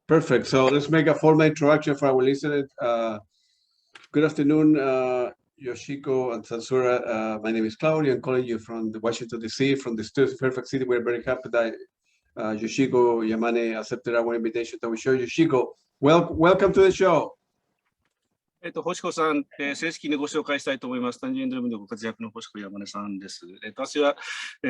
Perfect. So let's make a formal introduction for our listeners. Good afternoon, Yoshiko and Tatsurou. My name is Claudio. I'm calling you from the Washington, D.C., from the studios of Fairfax City. We're very happy that Hoshiko Yamane accepted our invitation to our show. Yoshiko, welcome to the show. 星子さん、正式にご紹介したいと思います。タンジェリンドリームでご活躍の星子山根さんです。私は、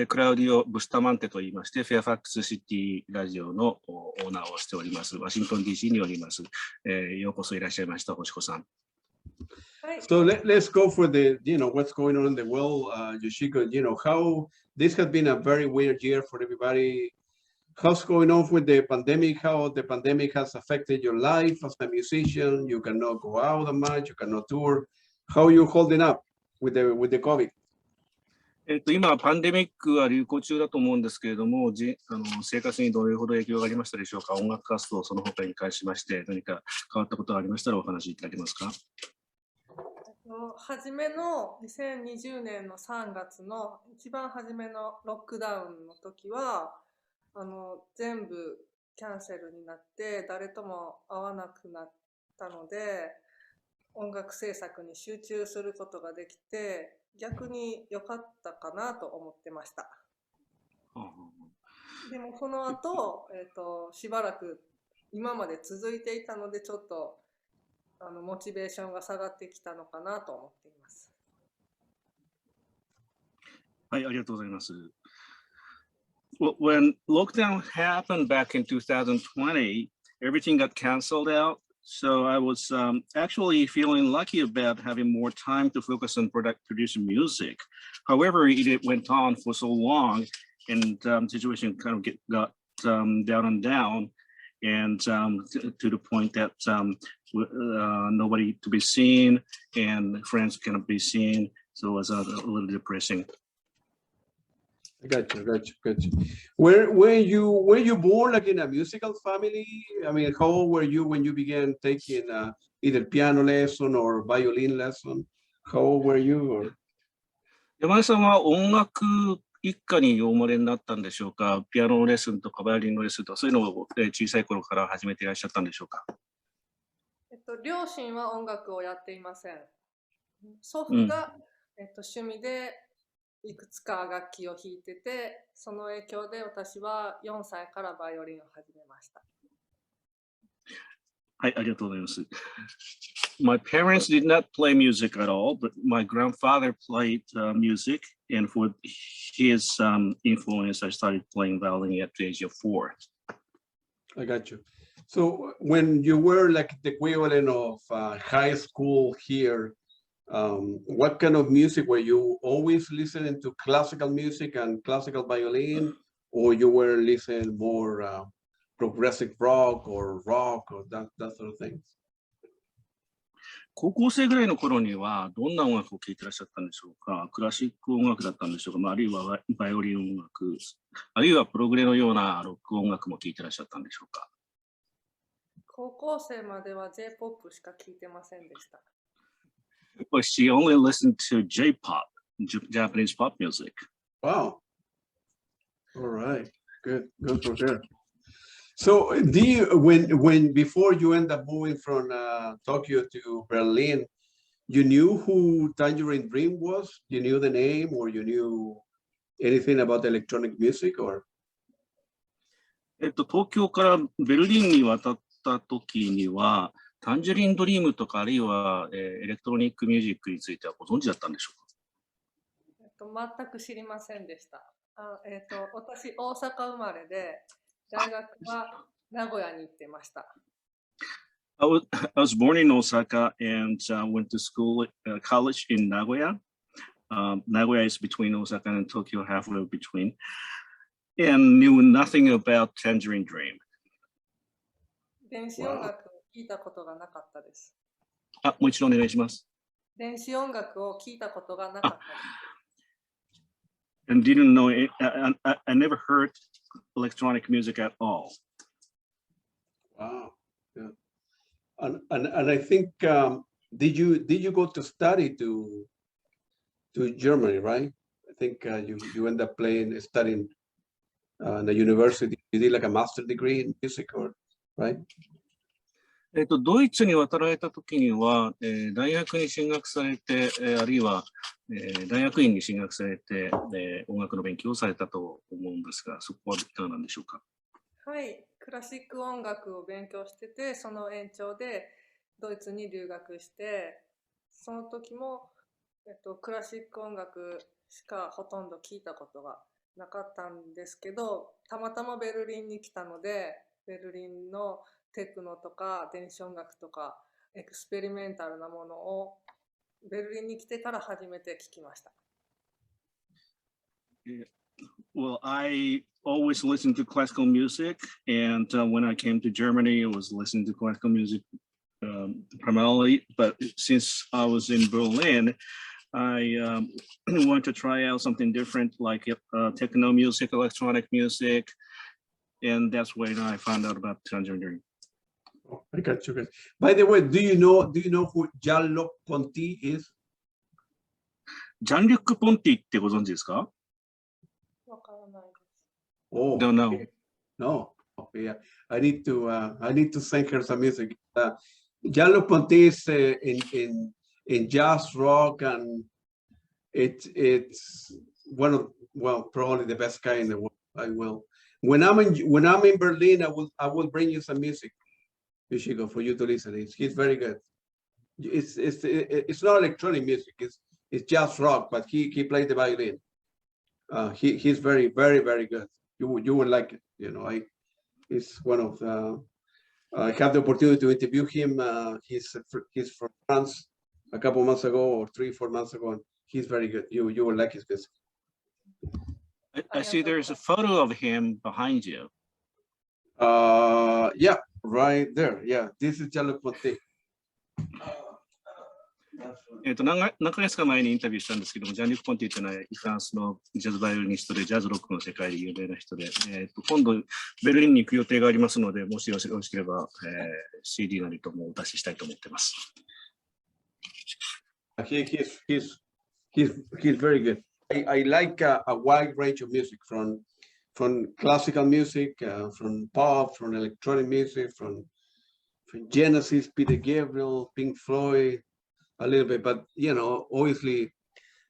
クラウディオ・ブスタマンテと言いまして、フェアファックスシティラジオのオーナーをしております。ワシントン DC におります。ようこそいらっしゃいました、星子さん。So let's go for the, what's going on in the world, Yoshiko. How this has been a very weird year for everybody. How's going on with the pandemic? How the pandemic has affected your life as a musician? You cannot go out that much. You cannot tour. How are you holding up with the COVID? 今、パンデミックは流行中だと思うんですけれども、生活にどれほど影響がありましたでしょうか。音楽活動、その他に関しまして、何か変わったことがありましたらお話しいただけますか。初めの2020年の3月の一番初めのロックダウンの時は、全部キャンセルになって誰とも会わなくなったので音楽制作に集中することができて逆に良かったかなと思ってました。でもその後、しばらく今まで続いていたのでちょっとモチベーションが下がってきたのかなと思っています。はい、ありがとうございます。Well, when lockdown happened back in 2020, everything got canceled out. So I was actually feeling lucky about having more time to focus on producing music. However, it went on for so long and the situation kind of got down and down and to the point that nobody to be seen and friends cannot be seen. So it was a little depressing. I got you. Were you born like in a musical family? I mean, how old were you when you began taking either piano lesson or violin lesson? How old were you? 山根さんは音楽一家にお生まれになったんでしょうか。ピアノレッスンとかバイオリンのレッスンとかそういうのを小さい頃から始めていらっしゃったんでしょうか。両親は音楽をやっていません。祖父が、趣味でいくつか楽器を弾いてて、その影響で私は4歳からバイオリンを始めました。はい、ありがとうございます。My parents did not play music at all, but my grandfather played music, and for his influence, I started playing violin at the age of 4. I got you. So when you were like the equivalent of high school here, what kind of music were you always listening to? Classical music and classical violin, or you were listening more progressive rock or that sort of thing? 高校生ぐらいの頃にはどんな音楽を聴いてらっしゃったんでしょうか。クラシック音楽だったんでしょうか、あるいはバイオリン音楽、あるいはプログレのようなロック音楽も聴いてらっしゃったんでしょうか。高校生までは J-POP しか聴いてませんでした。Well, she only listened to J-pop, Japanese pop music. Wow. All right. Good for her. So, when before you end up moving from Tokyo to Berlin, you knew who Tangerine Dream was? You knew the name, or you knew anything about electronic music, or? 東京からベルリンに渡った時には、タンジェリンドリームとかあるいはエレクトロニックミュージックについてはご存知だったんでしょうか。全く知りませんでした。私大阪生まれで大学は名古屋に行ってました。I was born in Osaka and went to college in Nagoya. Nagoya is between Osaka and Tokyo, halfway between, and knew nothing about Tangerine Dream. 電子音楽を聞いたことがなかったです。もう一度お願いします。電子音楽を聞いたことがなかったです。And didn't know it. I never heard electronic music at all. Wow. Yeah. And I think did you go to study to Germany, right? I think you end up studying in the university. You did like a master's degree in music, or? right? ドイツに渡られた時には、大学に進学されて、あるいは、大学院に進学されて、音楽の勉強をされたと思うんですが、そこはいかがなんでしょうか。はい、クラシック音楽を勉強してて、その延長でドイツに留学して、その時も、クラシック音楽しかほとんど聞いたことがなかったんですけど、たまたまベルリンに来たので、ベルリンのテクノとか電子音楽とかエクスペリメンタルなものをベルリンに来てから初めて聞きました。Well, I always listened to classical music, and when I came to Germany, I was listening to classical music primarily. But since I was in Berlin, I wanted to try out something different, like techno music, electronic music, and that's when I found out about Tangerine Dream. Oh, I got you guys. By the way, do you know who Jean-Luc Ponty is? ジャン・リュック・ポンティってご存知ですか？わからないです。Oh, Don't know. no. Oh, yeah, I need to send her some music. Jean-Luc Ponty is in jazz rock, and it's one of, well, probably the best guy in the world. I will, when I'm in Berlin, I will bring you some music, Hoshiko, for you to listen. He's very good. It's not electronic music. It's jazz rock, but he plays the violin. He's very, very, very good. You would like it. You know, it's one of the. I had the opportunity to interview him. He's from France a couple months ago, or 3-4 months ago, and he's very good. You will like his music. I see there's a photo of him behind you. Yeah, right there. Yeah, this is Jean-Luc Ponty. 何ヶ月か前にインタビューしたんですけども、ジャン・リュック・ポンティというのはフランスのジャズバイオリニストで、ジャズロックの世界で有名な人で、今度ベルリンに行く予定がありますので、もしよろしければ、CD なりともお出ししたいと思っています。He's very good. I like a wide range of music, from classical music, from pop, from electronic music, from Genesis, Peter Gabriel, Pink Floyd, a little bit, but you know, obviously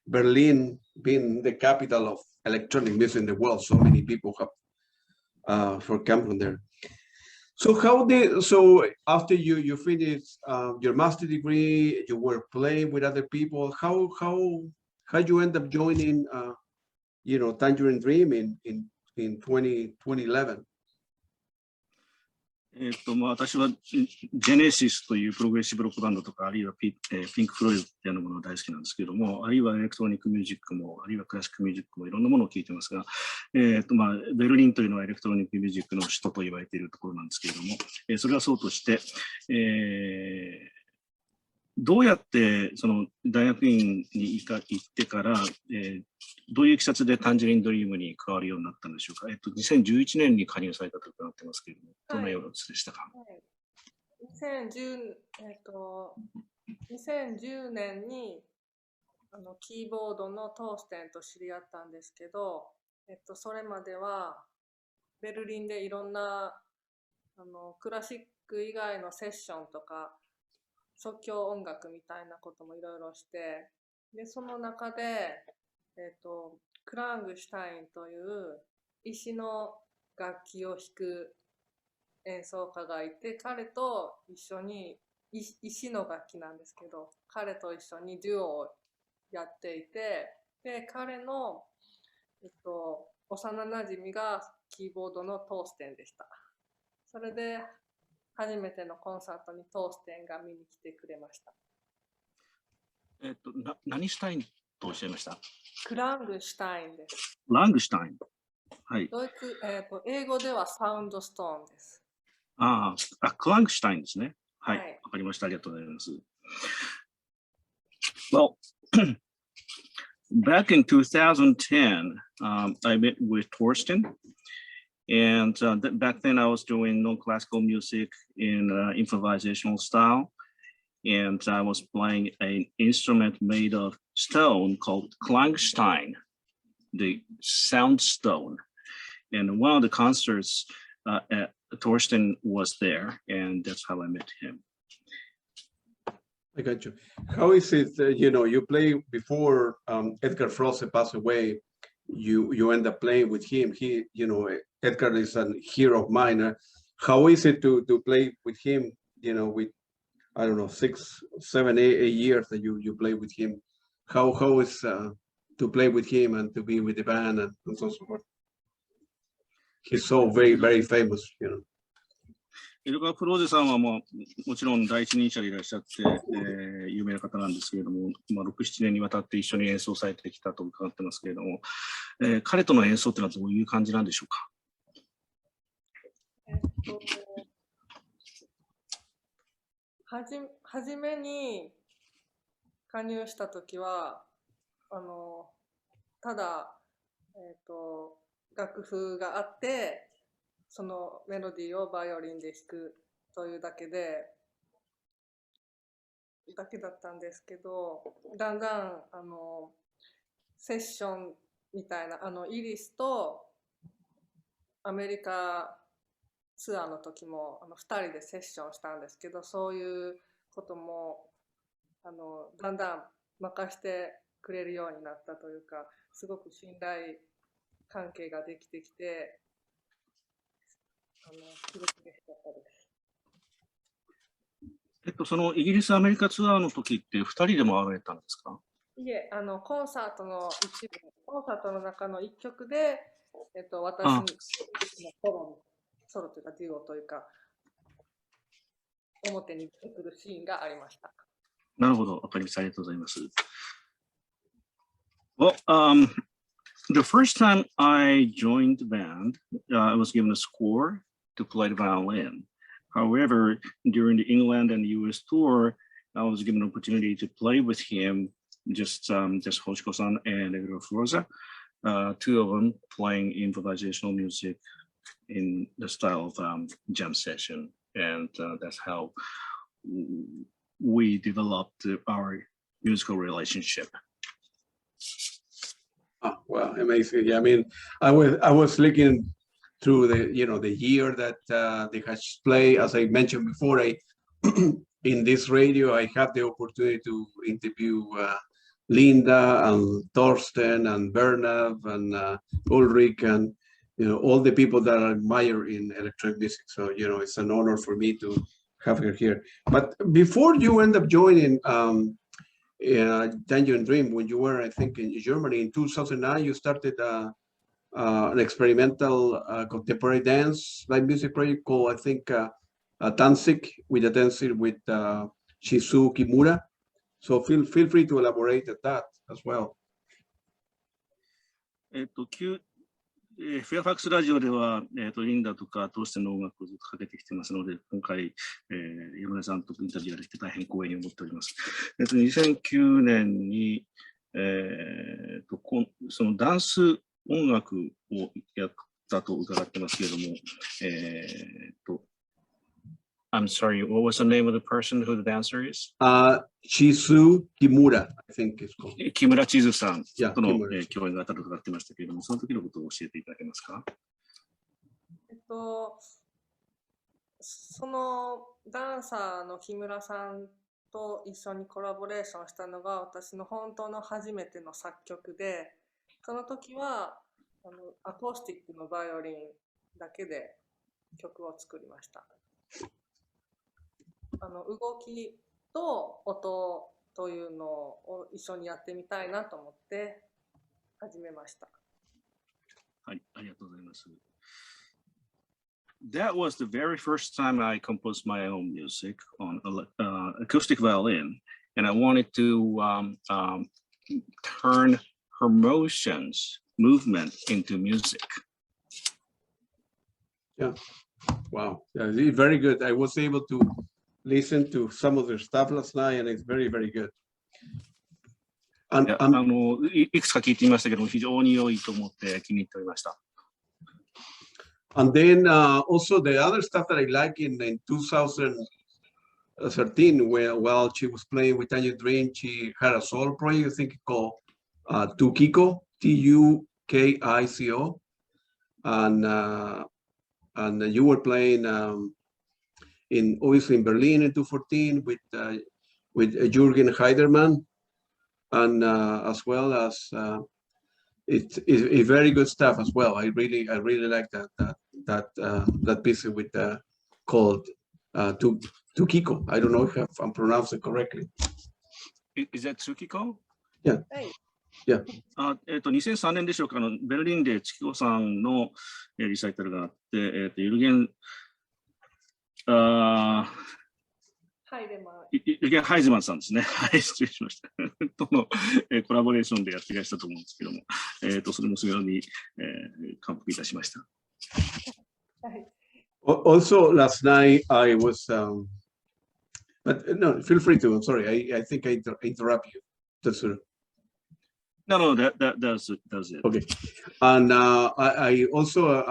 Berlin being the capital of electronic music in the world, so many people have come from there. So after you finished your master's degree, you were playing with other people. How you end up joining Tangerine Dream in 2011? 私はジェネシスというプログレッシブロックバンドとか、あるいはピンク・フロイドっていうものが大好きなんですけれども、あるいはエレクトロニックミュージックも、あるいはクラシックミュージックもいろんなものを聴いてますが、ベルリンというのはエレクトロニックミュージックの首都と言われているところなんですけれども、それはそうとして、どうやってその大学院に行ってから、どういういきさつでタンジェリンドリームに加わるようになったんでしょうか。2011年に加入されたと伺ってますけれども、どのようなでしたか。2010年にキーボードのトーステンと知り合ったんですけど、それまではベルリンでいろんなクラシック以外のセッションとか即興音楽みたいなこともいろいろして、でその中で、クラングシュタインという石の楽器を弾く演奏家がいて、彼と一緒に石の楽器なんですけど、彼と一緒にデュオをやっていて、で彼の、幼なじみがキーボードのトーステンでした。それで初めてのコンサートにトーステンが見に来てくれました。何シュタインとおっしゃいました？クラングシュタインです。ラングシュタイン。はい。英語ではサウンドストーンです。クラングシュタインですね。はい。わかりました。ありがとうございます。Well, back in 2010, I met with Torsten, and back then I was doing non-classical music in improvisational style, and I was playing an instrument made of stone called Klangstein, the sound stone. And one of the concerts, Torsten was there, and that's how I met him. I got you. How is it, you play before Edgar Froese passed away, you end up playing with him. Edgar is a hero of mine. How is it to play with him, with, I don't know, 6, 7, 8 years that you play with him? How is to play with him and to be with the band and so on so forth? He's so very, very famous, エルガー・プローゼさんは、もちろん第一人者でいらっしゃって、有名な方なんですけれども、6、7年にわたって一緒に演奏されてきたと伺ってますけれども、彼との演奏っていうのはどういう感じなんでしょうか？はじめに加入したときは、ただ、楽譜があって、そのメロディーをバイオリンで弾くというだけだったんですけど、だんだんセッションみたいな、イギリスとアメリカツアーの時も2人でセッションしたんですけど、そういうこともだんだん任せてくれるようになったというか、すごく信頼関係ができてきて、すごく嬉しかったです。そのイギリス、アメリカツアーの時って2人で回られたんですか？いえ、コンサートの一部、コンサートの中の1曲で、私のソロというか、デュオというか、表に出てくるシーンがありました。なるほど、わかりました。ありがとうございます。Well, the first time I joined the band, I was given a score to play the violin. However, during the England and US tour, I was given an opportunity to play with him, just Hoshiko-san and Edgar Froese, two of them playing improvisational music in the style of jam session. And that's how we developed our musical relationship. Oh, wow, amazing. Yeah, I mean, I was looking through the year that they had play. As I mentioned before, in this radio, I had the opportunity to interview Linda and Torsten and Bernard and Ulrich and all the people that I admire in electronic music. So it's an honor for me to have her here. But before you end up joining Tangerine Dream, when you were, I think, in Germany in 2009, you started an experimental contemporary dance live music project called, I think, Tanzig, with a dancer with Shizu Kimura. So feel free to elaborate at that as well. フェアファックスラジオでは、リンダとかトーステンの音楽をずっとかけてきてますので、今回、山根さんとインタビューができて大変光栄に思っております。2009年に、そのダンス音楽をやったと伺ってますけれども、I'm sorry, what was the name of the person who the dancer is? Shizu Kimura, I think it's called. 木村千鶴さんとの共演があったと伺ってましたけれども、その時のことを教えていただけますか？そのダンサーの木村さんと一緒にコラボレーションしたのが私の本当の初めての作曲で、その時はアコースティックのバイオリンだけで曲を作りました。動きと音というのを一緒にやってみたいなと思って始めました。はい、ありがとうございます。That was the very first time I composed my own music on acoustic violin, and I wanted to turn her movement into music. Yeah, wow, yeah, very good. I was able to listen to some of their stuff last night, and it's very, very good. いくつか聞いてみましたけども、非常に良いと思って気に入っておりました。And then also the other stuff that I like in 2013, while she was playing with Tangerine Dream, she had a solo project, I think called Tukiko, Tukico, and and you were playing obviously in Berlin in 2014 with Jürgen Heidermann, and as well as it's very good stuff as well. I really like that piece with called Tukiko. I don't know if I'm pronouncing it correctly. Is that Tsukiko? Yeah. Hey. Yeah. 2003年でしょうか、ベルリンでチキコさんのリサイタルがあって、ユルゲン、ユルゲン・ハイズマンさんですね。はい、失礼しました。とのコラボレーションでやっていらしたと思うんですけども、それも非常に感服いたしました。Also, last night I was, but no, feel free to. I'm sorry. I think I interrupt you. Tatsurou. No, that's it. Okay. And I also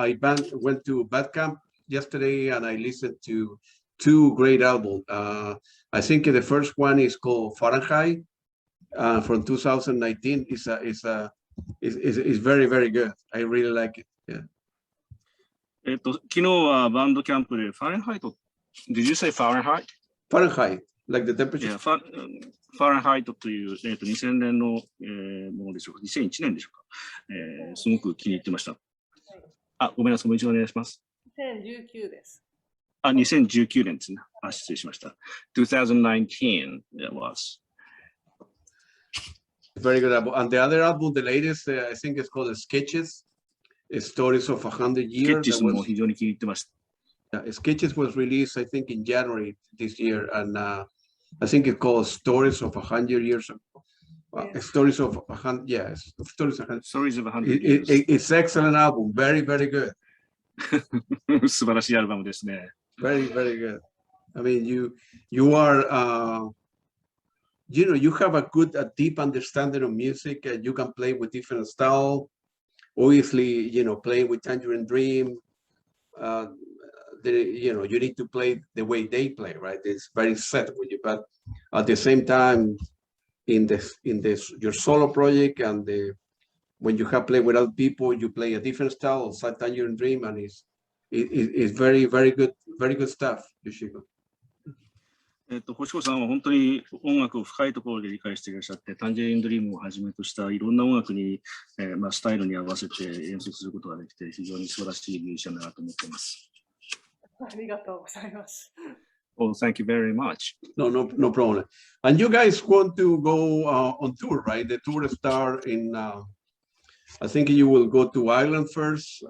went to Bandcamp yesterday, and I listened to 2 great albums. I think the first one is called Fahrenheit from 2019. It's very, very good. I really like it. Yeah. 昨日はバンドキャンプでファレンハイト。Did you say Fahrenheit? Fahrenheit, like the temperature. Yeah, Fahrenheit という、2000年の、ものでしょうか。2001年でしょうか。すごく気に入ってました。あ、ごめんなさい。もう一度お願いします。2019です。あ、2019年ですね。あ、失礼しました。2019 it was. Very good album. And the other album, the latest, I think it's called Sketches. Stories of 100 years. Sketches も非常に気に入ってました。Sketches was released, I think, in January this year, and I think it's called Stories of 100 Years. Stories of 100, yes, Stories of 100. Stories of 100 years. It's excellent album. Very, very good. 素晴らしいアルバムですね。Very, very good. I mean, you are, you have a deep understanding of music, and you can play with different style. Obviously, playing with Tangerine Dream, you need to play the way they play, right? It's very set with you, but at the same time, in your solo project and when you have played with other people, you play a different style of Tangerine Dream, and it's very, very good stuff, Yoshiko. 星子さんは本当に音楽を深いところで理解していらっしゃって、タンジェリンドリームをはじめとしたいろんな音楽に、スタイルに合わせて演奏することができて、非常に素晴らしいミュージシャンだなと思っています。ありがとうございます。Well, thank you very much. No problem. And you guys want to go on tour, right? The tour start in, I think you will go to Ireland first.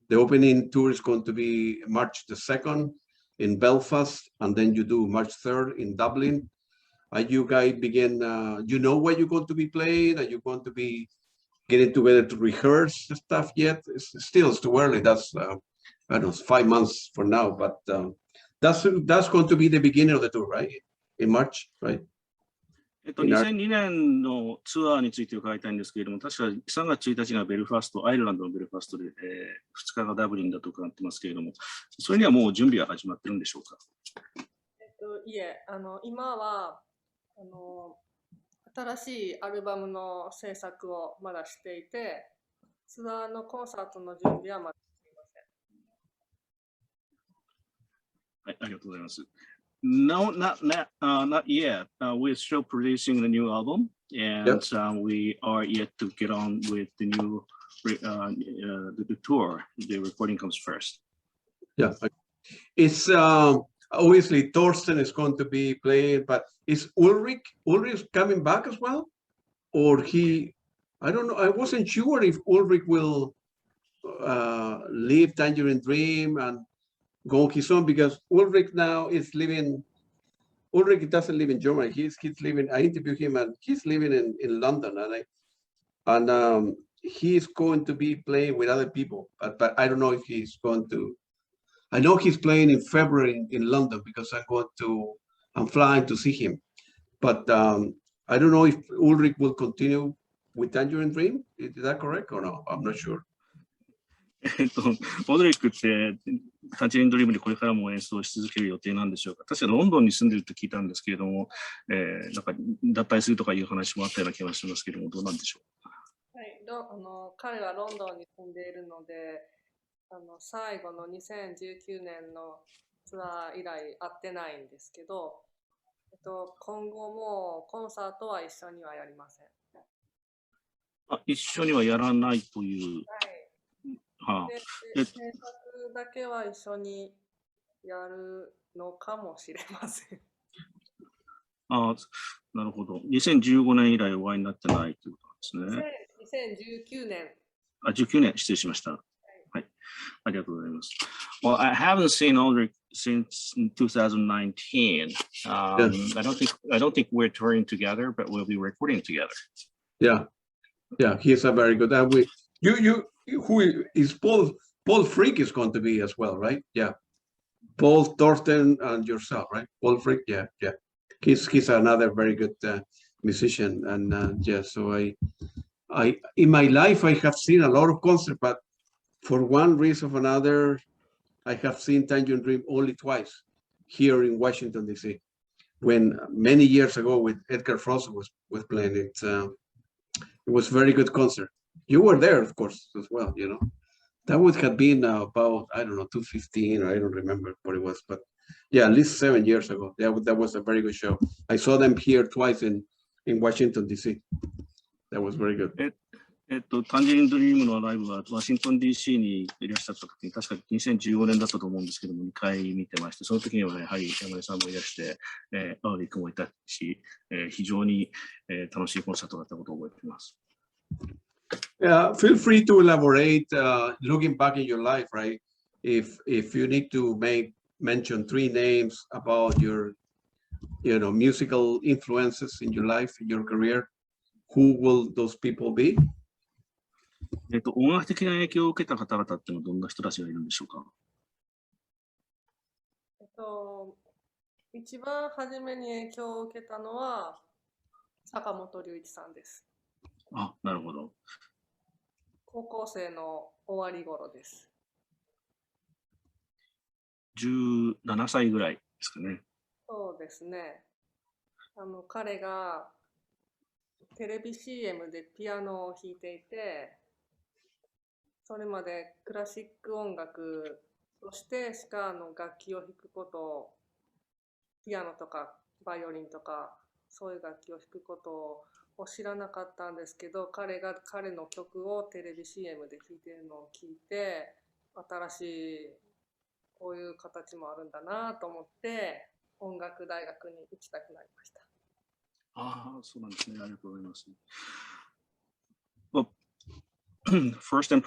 The opening tour is going to be March the 2nd. In Belfast, and then you do March 3rd in Dublin. You guys begin, you know what you're going to be playing? Are you going to be getting together to rehearse stuff yet? It's too early. That's, I don't know, 5 months from now, but that's going to be the beginning of the tour, right? In March, right? 2002年のツアーについて伺いたいんですけれども、確か3月1日がベルファスト、アイルランドのベルファストで、2日がダブリンだと伺ってますけれども、それにはもう準備は始まってるんでしょうか？いえ、今は新しいアルバムの制作をまだしていて、ツアーのコンサートの準備はまだしていません。はい、ありがとうございます。No, not yet. We're still producing the new album, and yep. We are yet to get on with the new the tour. The recording comes first. Yeah, it's obviously Thorsten is going to be playing, but is Ulrich coming back as well, or he? I don't know. I wasn't sure if Ulrich will leave Tangerine Dream and go on his own, because Ulrich now is living. Ulrich doesn't live in Germany. He's living. I interviewed him, and he's living in London, and he's going to be playing with other people. But I don't know if he's going to. I know he's playing in February in London because I'm flying to see him. But I don't know if Ulrich will continue with Tangerine Dream. Is that correct or no? I'm not sure. オドリックってタンジェリンドリームでこれからも演奏し続ける予定なんでしょうか。確かロンドンに住んでると聞いたんですけれども、なんか脱退するとかいう話もあったような気がしますけれども、どうなんでしょうか。はい、彼はロンドンに住んでいるので、最後の2019年のツアー以来会ってないんですけど、今後もコンサートは一緒にはやりません。あ、一緒にはやらないという。はい。はあ、で、制作だけは一緒にやるのかもしれません。あ、なるほど。2015年以来お会いになってないということなんですね。2019年。あ、19年、失礼しました。はい。ありがとうございます。Well, I haven't seen Ulrich since 2019. I don't think we're touring together, but we'll be recording together. Yeah, yeah, he's a very good. Who is Paul Freak is going to be as well, right? Yeah, Paul, Thorsten, and yourself, right? Paul Freak, yeah. He's another very good musician, and yeah. So I in my life I have seen a lot of concerts, but for one reason or another, I have seen Tangerine Dream only twice here in Washington D.C. When many years ago with Edgar Frost was playing it. It was a very good concert. You were there, of course, as well. You know, that would have been about, I don't know, 2015, or I don't remember what it was, but yeah, at least 7 years ago. That was a very good show. I saw them here twice in Washington D.C. That was very good. タンジェリンドリームのライブはワシントン DC にいらっしゃった時に、確か2015年だったと思うんですけども、2回見てまして、その時にはね、やはり山根さんもいらして、アーリー君もいたし、非常に、楽しいコンサートだったことを覚えています。Feel free to elaborate, looking back in your life, right? If you need to mention 3 names about your, musical influences in your life, in your career, who will those people be? 音楽的な影響を受けた方々っていうのはどんな人たちがいるんでしょうか。一番初めに影響を受けたのは坂本龍一さんです。あ、なるほど。高校生の終わり頃です。17歳ぐらいですかね。そうですね。彼がテレビ CM でピアノを弾いていて、それまでクラシック音楽としてしか楽器を弾くことを、ピアノとかバイオリンとかそういう楽器を弾くことを知らなかったんですけど、彼の曲をテレビ CM で弾いているのを聞いて、新しいこういう形もあるんだなと思って音楽大学に行きたくなりました。ああ、そうなんですね。ありがとうございます。Well, first and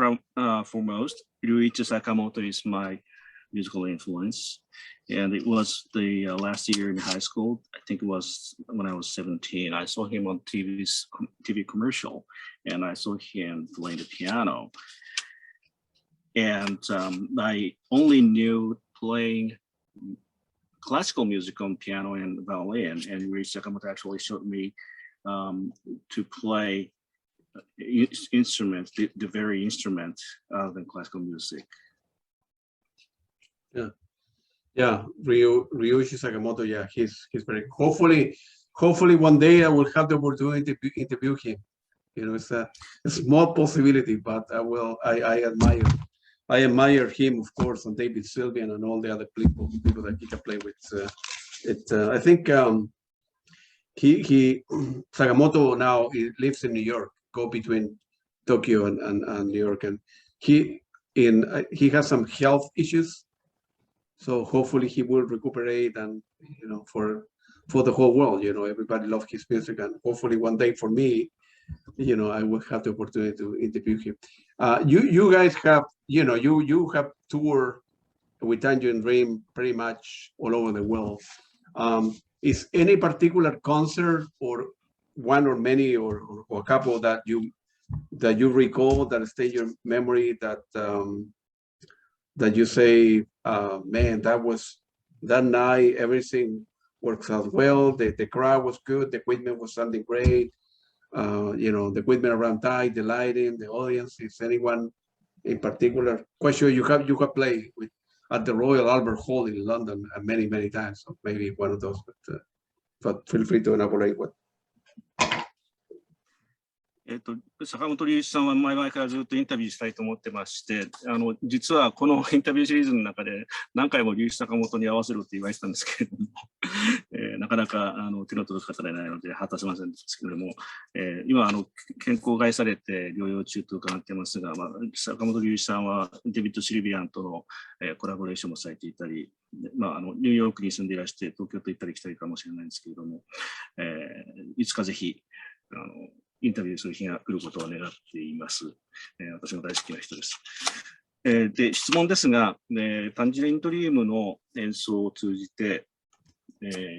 foremost, Ryuichi Sakamoto is my musical influence. And it was the last year in high school. I think it was when I was 17. I saw him on TV commercial, and I saw him playing the piano. And I only knew playing classical music on piano and violin. And Ryuichi Sakamoto actually showed me to play instruments, the very instrument other than classical music. Yeah, Ryuichi Sakamoto. Yeah, he's very. Hopefully one day I will have the opportunity to interview him. It's a small possibility, but I admire him, of course, and David Sylvian and all the other people that he can play with. I think he Sakamoto now he lives in New York, go between Tokyo and New York, and he has some health issues. So hopefully he will recuperate, and for the whole world, everybody loves his music, and hopefully one day for me, I will have the opportunity to interview him. You guys have, you have toured with Tangerine Dream pretty much all over the world. Is any particular concert or one or many or a couple that you recall that stay in your memory that you say, man, that night, everything works out well. The crowd was good. The equipment was sounding great. The equipment around tight, the lighting, the audience. Is anyone in particular? Quite sure you have played at the Royal Albert Hall in London many times. So maybe one of those, but feel free to elaborate. What? 坂本龍一さんは前々からずっとインタビューしたいと思ってまして、実はこのインタビューシリーズの中で何回も龍一坂本に合わせろって言われてたんですけれども、なかなか手の届く方がいないので果たせませんでしたけれども、今健康害されて療養中と伺ってますが、坂本龍一さんはデビッド・シルビアンとの、コラボレーションもされていたり、ニューヨークに住んでいらして東京と行ったり来たりかもしれないんですけれども、いつかぜひインタビューする日が来ることを願っています。私も大好きな人です。で、質問ですが、タンジリンドリームの演奏を通じて、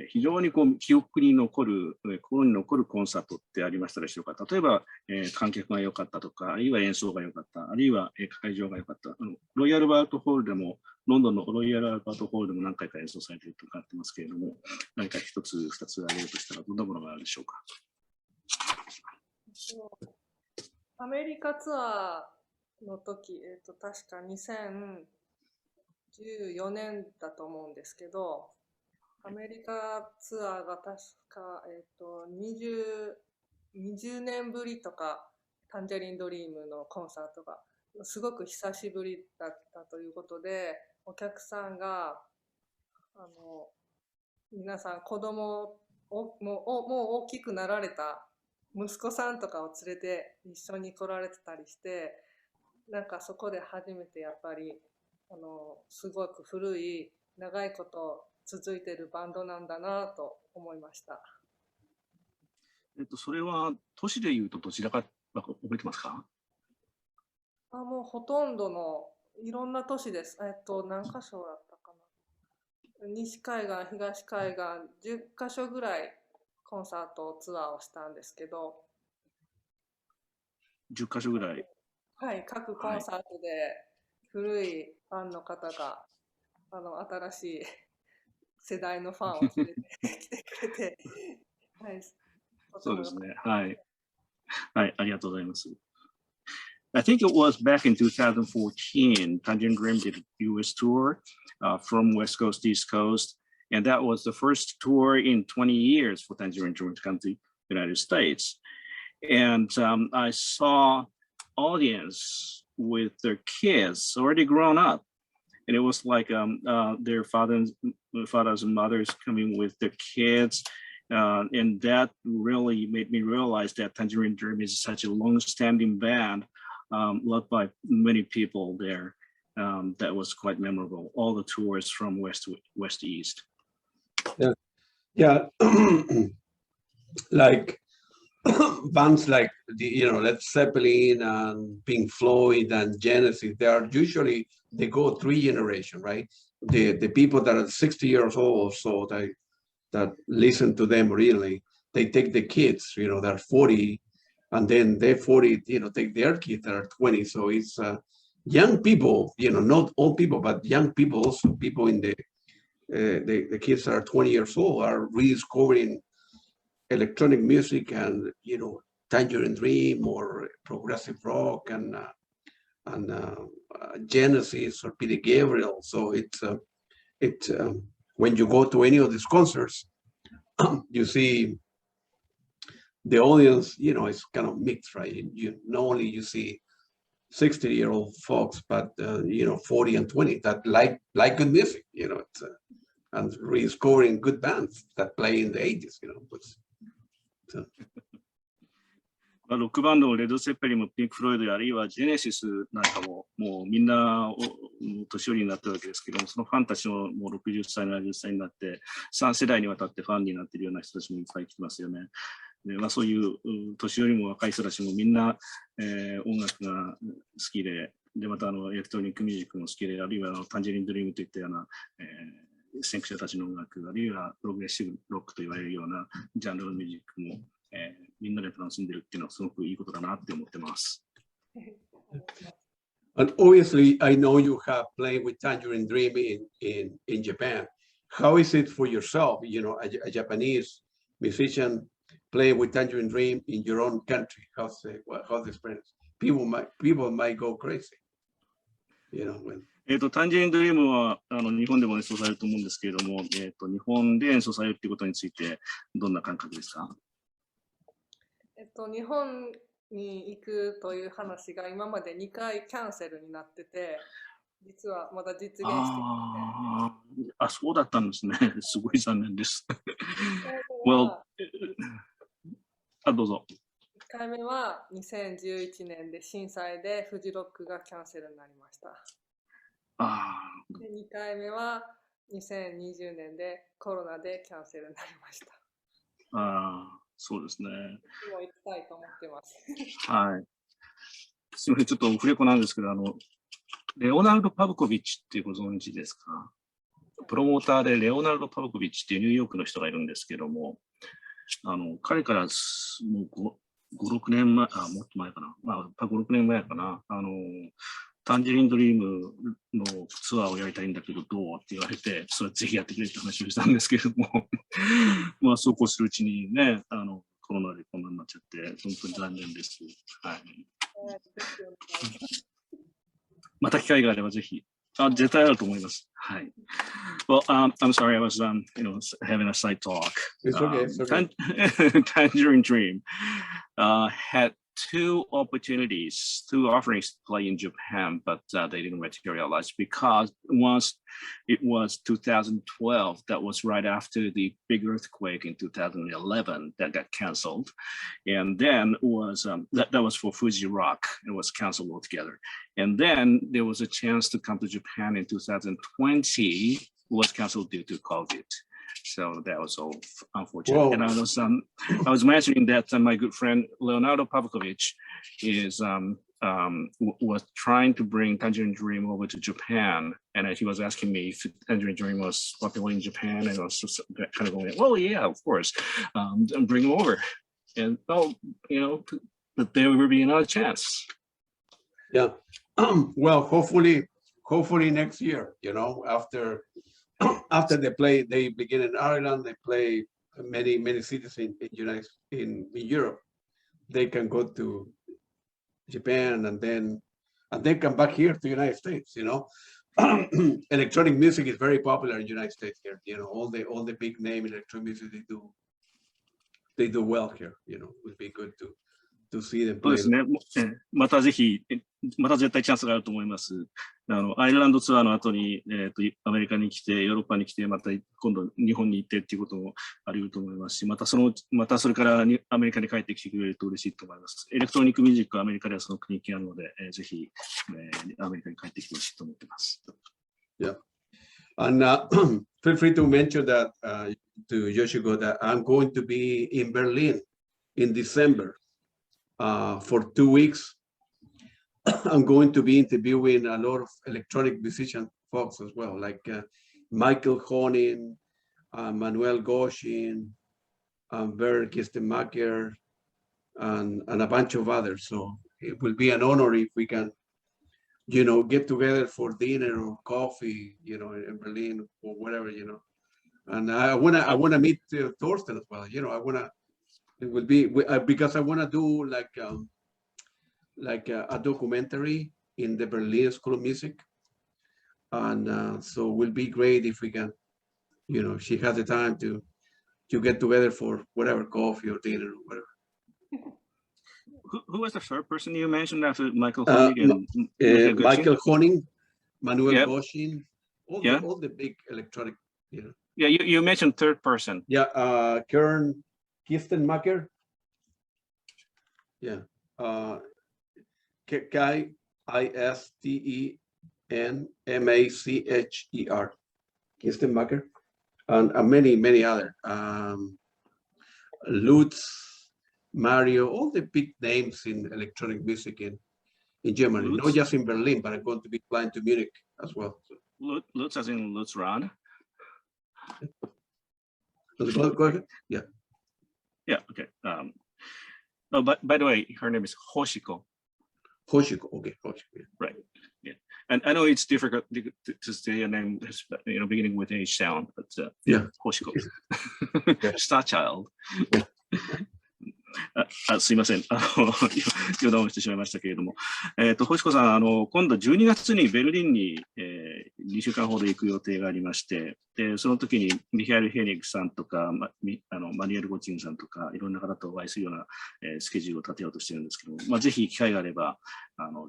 非常に記憶に残る、心に残るコンサートってありましたでしょうか。例えば、観客が良かったとか、あるいは演奏が良かった、あるいは会場が良かった。ロイヤルバートホールでも、ロンドンのロイヤルバートホールでも何回か演奏されていると伺ってますけれども、何か一つ、二つ挙げるとしたら、どんなものがあるでしょうか。アメリカツアーの時、確か2014年だと思うんですけど、アメリカツアーが確か、20年ぶりとか、タンジェリンドリームのコンサートがすごく久しぶりだったということで、お客さんが、皆さん子供をもう大きくなられた息子さんとかを連れて一緒に来られてたりして、なんかそこで初めてやっぱりすごく古い長いこと続いているバンドなんだなと思いました。それは都市でいうとどちらか覚えてますか？もうほとんどのいろんな都市です。何箇所だったかな。西海岸、東海岸、10カ所ぐらいコンサートツアーをしたんですけど。10カ所ぐらい。はい、各コンサートで古いファンの方が、新しい世代のファンを連れてきてくれて、はい、そうですね。はい。はい、ありがとうございます。I think it was back in 2014, Tangerine Dream did a US tour from West Coast to East Coast. And that was the first tour in 20 years for Tangerine Dream to come to the United States. And I saw audience with their kids already grown up. And it was like their fathers and mothers coming with their kids. And that really made me realize that Tangerine Dream is such a long-standing band, loved by many people there. That was quite memorable. All the tours from west to east. Yeah, like bands like Led Zeppelin and Pink Floyd and Genesis. They go 3 generations, right? The people that are 60 years old, so that listen to them really, they take the kids, that are 40, and then they're 40, take their kids that are 20. So it's young people, not old people, but young people also, people in the kids that are 20 years old are rediscovering electronic music and, Tangerine Dream or progressive rock and Genesis or Peter Gabriel. So it's when you go to any of these concerts, you see the audience, it's kind of mixed, right? Not only you see 60-year-old folks, but 40 and 20 that like good music, and rediscovering good bands that play in the 80s, so. ロックバンドのレッド・セッペリンもピンク・フロイドあるいはジェネシスなんかももうみんな年寄りになったわけですけども、そのファンたちももう60歳、70歳になって3世代にわたってファンになっているような人たちもいっぱい来てますよね。でそういう年寄りも若い人たちもみんな、音楽が好きで、またエレクトロニックミュージックも好きで、あるいはタンジェリンドリームといったような、先駆者たちの音楽、あるいはプログレッシブロックと言われるようなジャンルのミュージックもみんなで楽しんでるっていうのはすごくいいことだなって思ってます。And obviously, I know you have played with Tangerine Dream in Japan. How is it for yourself, a Japanese musician playing with Tangerine Dream in your own country? How's the experience? People might go crazy, when. タンジェリンドリームは日本でも演奏されると思うんですけれども、日本で演奏されるということについてどんな感覚ですか？日本に行くという話が今まで2回キャンセルになってて、実はまだ実現してきて、そうだったんですね。すごい残念です。1 Well, どうぞ。回目は2011年で震災でフジロックがキャンセルになりました。で2回目は2020年でコロナでキャンセルになりました。そうですね。もう行きたいと思ってます。はい。すみません、ちょっとオフレコなんですけど、レオナルド・パブコビッチってご存知ですか？プロモーターでレオナルド・パブコビッチっていうニューヨークの人がいるんですけども、彼からもう5、6年前、もっと前かな、5、6年前かな、タンジリンドリームのツアーをやりたいんだけどどうって言われて、それぜひやってくれって話をしたんですけれども、そうこうするうちにね、コロナでこんなになっちゃって、本当に残念です。はい。また機会があればぜひ。絶対あると思います。はい。Well, I'm sorry, I was, having a side talk. It's okay. It's okay. Tangerine Dream had two offerings to play in Japan, but they didn't materialize because once it was 2012, that was right after the big earthquake in 2011 that got canceled. And then was that was for Fuji Rock. It was canceled altogether. And then there was a chance to come to Japan in 2020, was canceled due to COVID. So that was all unfortunate. Whoa. And I was mentioning that my good friend Leonardo Pavlovich was trying to bring Tangerine Dream over to Japan, and he was asking me if Tangerine Dream was popular in Japan, and I was just kind of going, "Well, yeah, of course, bring him over." And but there will be another chance. Yeah. Well, hopefully next year. After they begin in Ireland, they play many cities in Europe. They can go to Japan and then come back here to the United States. Electronic music is very popular in the United States here. All the big name electronic music they do well here. It would be good to see them play. そうですね。またぜひ、また絶対チャンスがあると思います。アイルランドツアーの後に、アメリカに来て、ヨーロッパに来て、また今度日本に行ってっていうこともあり得ると思いますし、またそれからアメリカに帰ってきてくれると嬉しいと思います。エレクトロニックミュージックはアメリカではその国気あるので、ぜひ、アメリカに帰ってきてほしいと思ってます。Yeah. And feel free to mention that to Yoshiko that I'm going to be in Berlin in December for 2 weeks. I'm going to be interviewing a lot of electronic musician folks as well, like Michael Honing, Manuel Goshin, Bernd Kistenmacher, and a bunch of others. So it will be an honor if we can, get together for dinner or coffee, in Berlin or whatever, And I wanna meet Thorsten as well. It will be because I wanna do like a documentary in the Berlin School of Music, and so it will be great if we can, she has the time to get together for whatever, coffee or dinner or whatever. Who was the third person you mentioned after Michael Honing? Michael Honing, Manuel Goshin, all the big electronic. Yeah, you mentioned third person. Yeah, Kern Kistenmacher. Yeah. Kistenmacher, Kistenmacher, and many other. Lutz, Mario, all the big names in electronic music in Germany, Lutz? Not just in Berlin, but I'm going to be flying to Munich as well. So. Lutz as in Lutz Rahn? Go ahead. Yeah. Yeah, okay. But by the way, her name is Hoshiko. Hoshiko, okay, Hoshiko. Yeah. Right. Yeah, and I know it's difficult to say a name, beginning with a sound, but yeah, Hoshiko, Star Child. すいません。余談をしてしまいましたけれども。星子さん、今度12月にベルリンに、2週間ほど行く予定がありまして、でその時にミハエル・ヘニックさんとか、マニュエル・ゴチンさんとか、いろんな方とお会いするような、スケジュールを立てようとしてるんですけども、ぜひ機会があれば、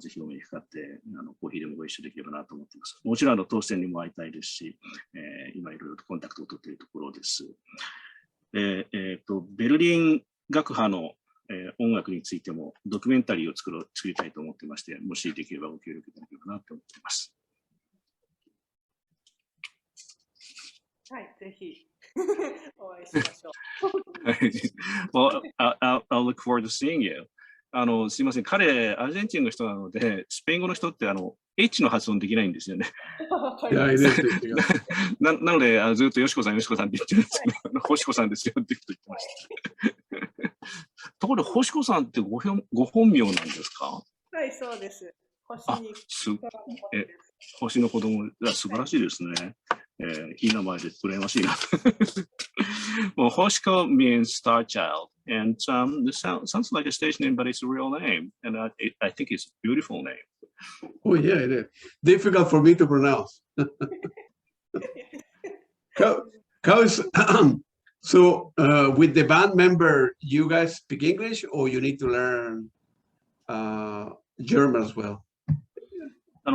ぜひお目にかかって、コーヒーでもご一緒できればなと思っています。もちろん、当選にも会いたいですし、今いろいろとコンタクトを取っているところです。ベルリン学派の音楽についてもドキュメンタリーを作りたいと思ってまして、もしできればご協力いただければなと思っています。はい、ぜひお会いしましょう。Well, I'll look forward to seeing you. すいません、彼、アルゼンチンの人なので、スペイン語の人ってH の発音できないんですよね。なので、ずっとよしこさんって言ってるんですけど、ほしこさんですよって言ってました。ところで、ほしこさんってご本名なんですか？はい、そうです。星の子供、素晴らしいですね。いい名前で羨ましいな。Well, Hoshiko means star child, and this sounds like a stage name, but it's a real name, and I think it's a beautiful name. Oh yeah, it is difficult for me to pronounce. So with the band member, you guys speak English, or you need to learn German as well?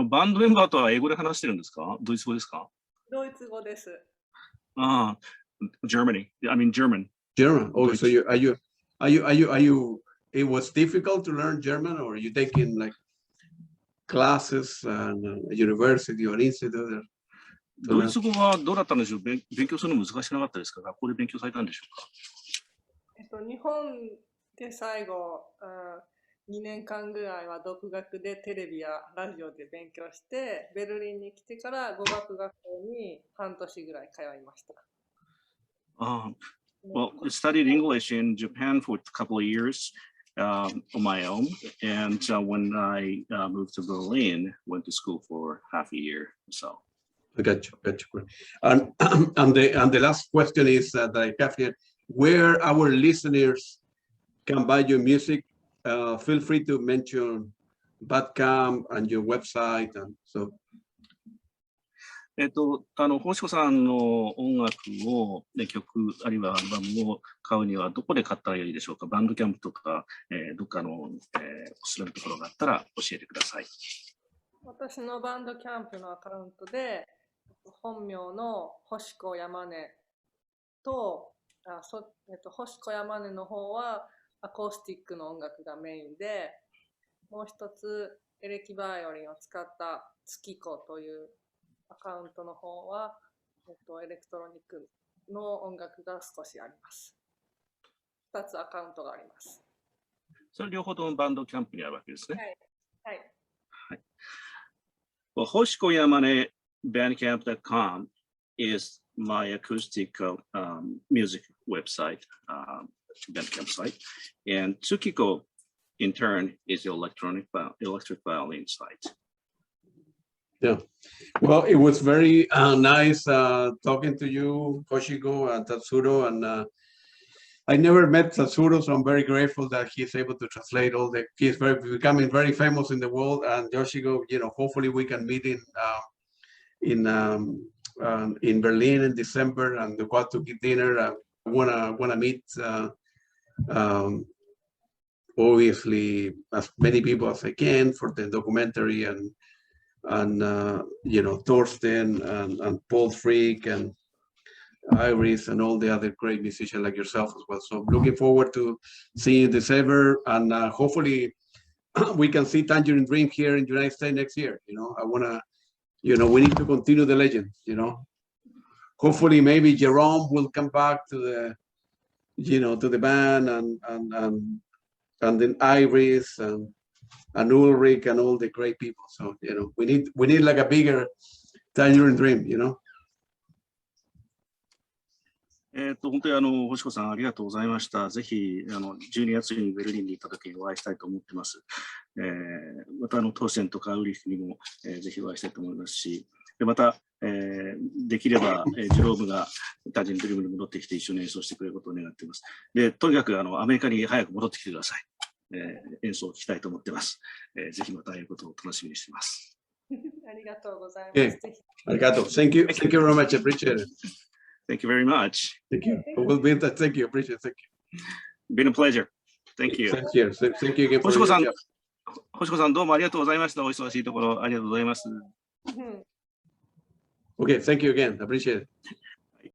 バンドメンバーとは英語で話してるんですか？ドイツ語ですか？ドイツ語です。Germany. I mean German. German. Oh, so are you? It was difficult to learn German, or are you taking like classes and university or institute? ドイツ語はどうだったんでしょう？勉強するの難しくなかったですか？学校で勉強されたんでしょうか？日本で最後、2年間ぐらいは独学でテレビやラジオで勉強して、ベルリンに来てから語学学校に半年ぐらい通いました。Well, I studied English in Japan for a couple of years on my own, and when I moved to Berlin, went to school for half a year. So. I got you. And the last question is that I have here: where our listeners can buy your music? Feel free to mention Bandcamp and your website, and so. 星子さんの音楽を、曲、あるいはアルバムを買うにはどこで買ったらいいでしょうか？バンドキャンプとか、どっかの、おすすめのところがあったら教えてください。私のバンドキャンプのアカウントで、本名の星子山根と、星子山根の方はアコースティックの音楽がメインで、もう一つエレキバイオリンを使った月子というアカウントの方は、エレクトロニックの音楽が少しあります。2つアカウントがあります。それ両方ともバンドキャンプにあるわけですね。はい。はい。Well, Hoshiko Yamane Bandcamp.com is my acoustic music website, Bandcamp site, and Tsukiko in turn is the electric violin site. Yeah, well, it was very nice talking to you, Hoshiko and Tatsuro, and I never met Tatsuro, so I'm very grateful that he's able to translate he's becoming very famous in the world, and Hoshiko, hopefully we can meet in Berlin in December and go out to get dinner. I wanna meet obviously as many people as I can for the documentary, and Thorsten and Paul Freak and Iris and all the other great musicians like yourself as well. So looking forward to seeing you in December, and hopefully we can see Tangerine Dream here in the United States next year. I wanna, we need to continue the legend. Hopefully maybe Jerome will come back to the, to the band, and then Iris and Ulrich and all the great people. So we need like a bigger Tangerine Dream. 本当に星子さんありがとうございました。ぜひ12月にベルリンに行った時にお会いしたいと思ってます。また当選とかウリフにも、ぜひお会いしたいと思いますし、でまた、できれば、ジェロームがタンジェリンドリームに戻ってきて一緒に演奏してくれることを願っています。でとにかくアメリカに早く戻ってきてください。演奏を聞きたいと思ってます。ぜひまた会えることを楽しみにしています。ありりがとうございます。 Okay. ぜひ Arigato. Thank you. Thank you very much. Appreciate it. Thank you very much. Thank you. We'll be in touch. Thank you. Appreciate it. Thank Been a pleasure. Thank you. you. Thank you. Thank you again for 星子 your さん job. 星子さん、どうもありがとうございました。お忙しいところ、ありがとうございます。うん Okay. Thank you again. Appreciate it.